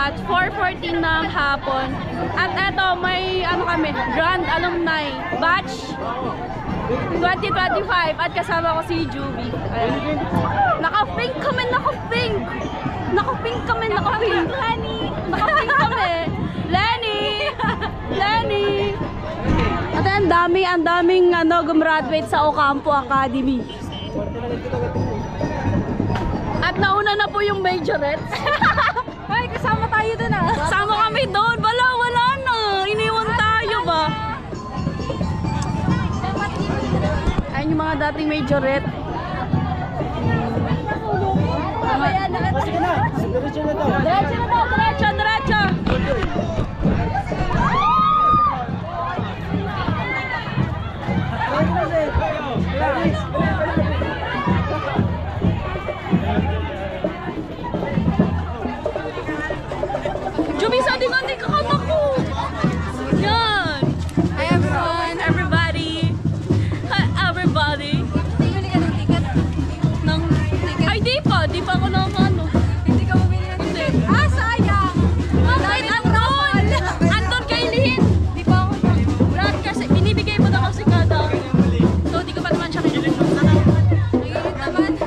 batch, 4:14 ng hapon. At eto, may ano kami, Grand Alumni Batch 2025 at kasama ko si Juby. Naka-pink kami, naka-pink! Naka-pink kami, naka-pink! Naka-pink kami! Lenny! Lenny! At ang daming gumraduate sa Ocampo Academy. At nauna na po yung majorettes. Ay, kasama tayo dun ah. Kasama kami doon. Wala na. Iniwan tayo ba? Ayun yung mga dating majorette. Ayan, Sige na, diretso na daw. Diretso. Juby, sa atin hindi ka kamako. Yan. Hi everyone. Everybody. Hi, everybody. Bumili ka ng ticket? Ay, di pa ako nang ano. Hindi ka bumili ng ticket? Ah, sayang! Bakit andun? Andun kay Lynn. Di pa ako na. Brad, kasi binibigay mo na kasi kada. So, di ko pa naman siya kinulit. Nagilit naman.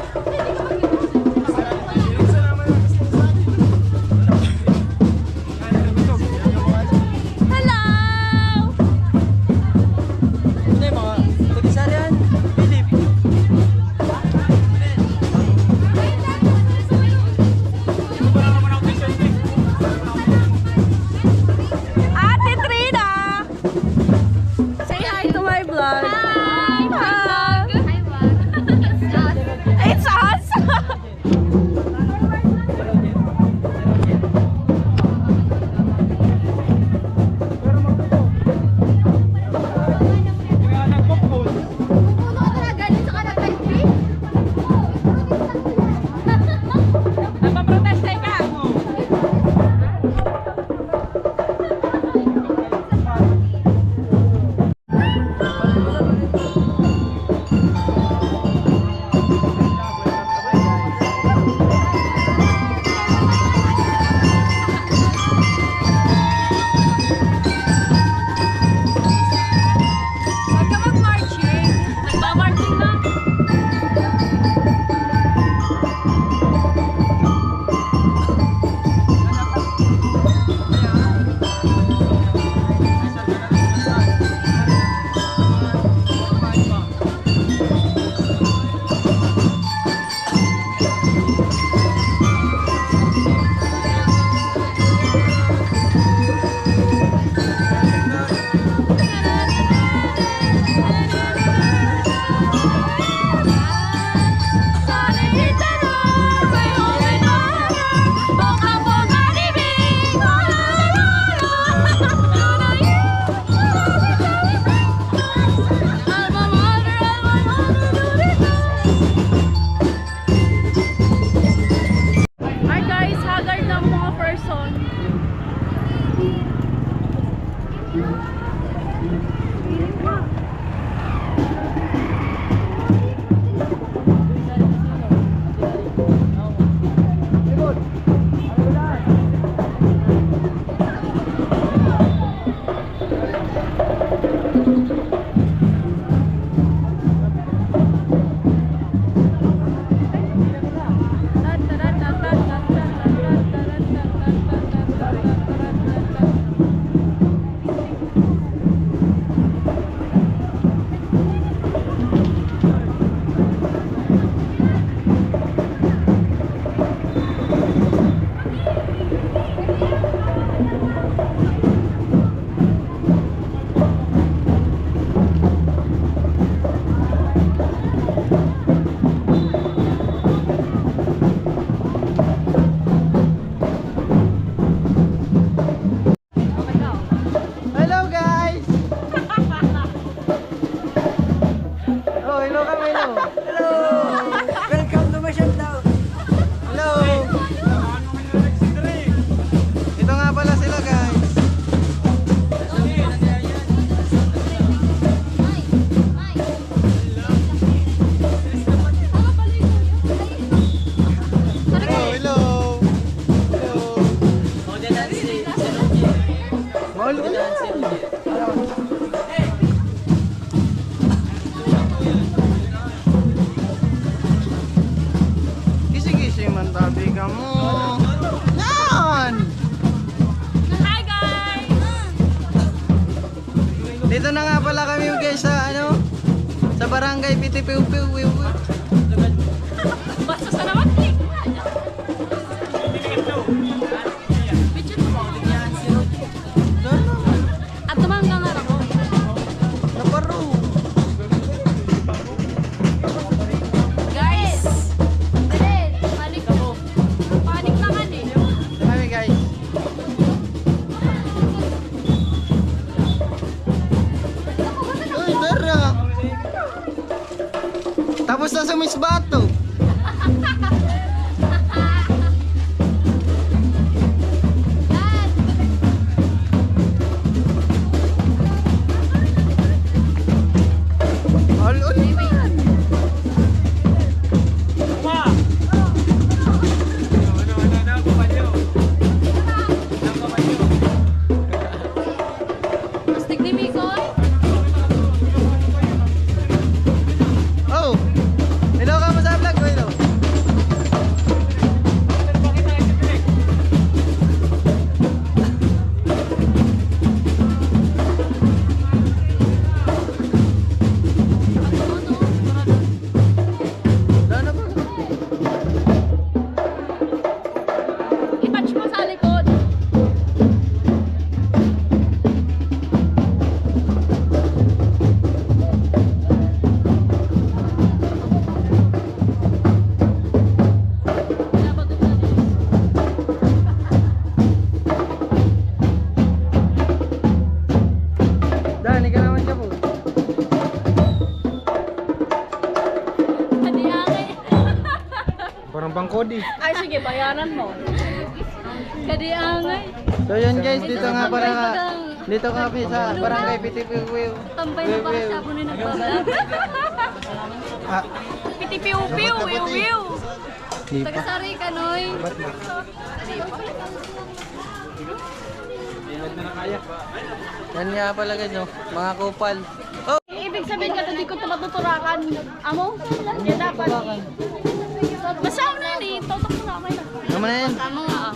Hello! Ano yung mga tulisan yan? Philip. Ate Trina! Say hi to my vlog. Hi! Hi! Hi, vlog. It's us! Puno ka talaga dun sa kanag-live stream? Napaproteste ka! Huwag ka mag-marching. Nagmamarching na. Alright guys, haggard ng mga person. Ano? Kisi-kisi man tabi ka mo. Yan! Hi guys! Dito na nga pala kami guys sa ano? Sa barangay Pitipiu-Piu. Basta sa naman click. At naman nga nga ako. Naparo. Guys! Bilin, balik na. Panik naman eh. Kami guys. Uy, Dara! Tapos na sa Miss Bato. Yan. All naman. Plastic ni Mikoy. Oh! Hello ka mo sa vlog ko, hello. Wala na ba? I-patch mo sa likod. Dani ka naman siya po. Kadiangay. Parang bangkodi. Ay sige, bayaran mo. Kadiangay. So yun guys, dito nga para dito kami sa barangay Pitipiu-Piu. Tambay na para sa abunin ng babalat. Ah, Piti-piu-piu, wiu-wiu. di pa. Tagasari ka, Noy. Ba't ba? Yan nga pala guys, no? Mga kupal. Oh! Ibig sabihin ka, hindi ko ito matuturakan. Amo? Yan dapat. Basta ako na yun eh. Totok mo na ako na. Naman na yan. Tama nga ah.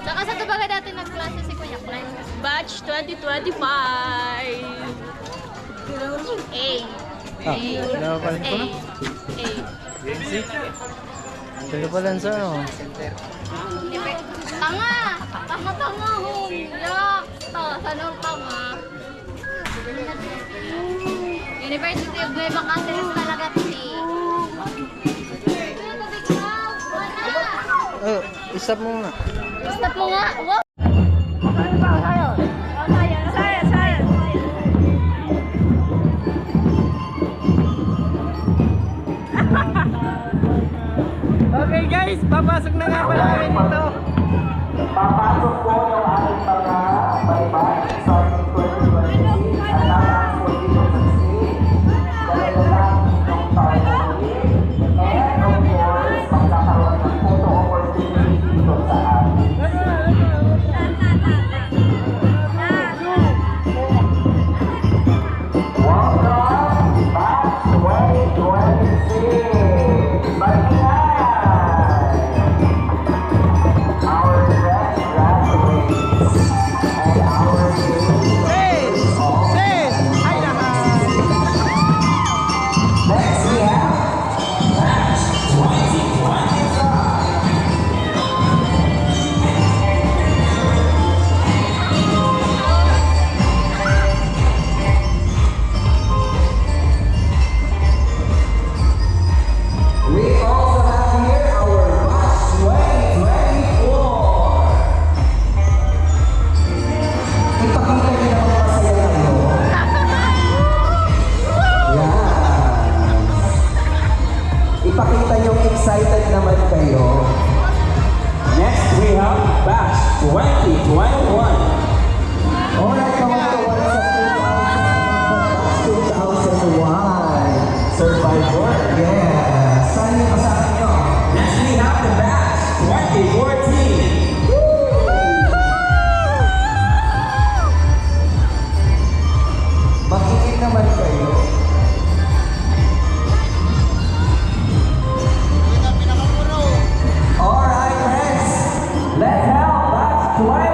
Saka sa tubaga dati nagklase si Kuya Klein. Batch 2025. A. Ah, dalawa pala ko na. A. Dalawa pala sa ano? Tanga! Tanga-tanga ho! Yak! Sana tanga? University of Nueva Cáceres talaga si. Oh, stop mo muna. Stop mo nga! Wow! Okay guys, papasok na nga pala kami dito. Papasok po yung ating mga baybay starting 2026 at ang 2026 dahil lang yung tayo and of course magkakaroon ng photo opportunity dito sa atin. Welcome back to 2026! Balikan! Our fresh graduates and our Sis! Sis! Ay lahat! next we have Batch 2025. We also have here our Batch 2024. Ipakita niyo naman masaya kayo. Yan. Ipakita niyo excited naman kayo. Next we have Batch 2021. Alright, come on, sa 2001. Survivor. Yeah. Saan yung kasama nyo? Next we have the Batch 2014. Woo! Smile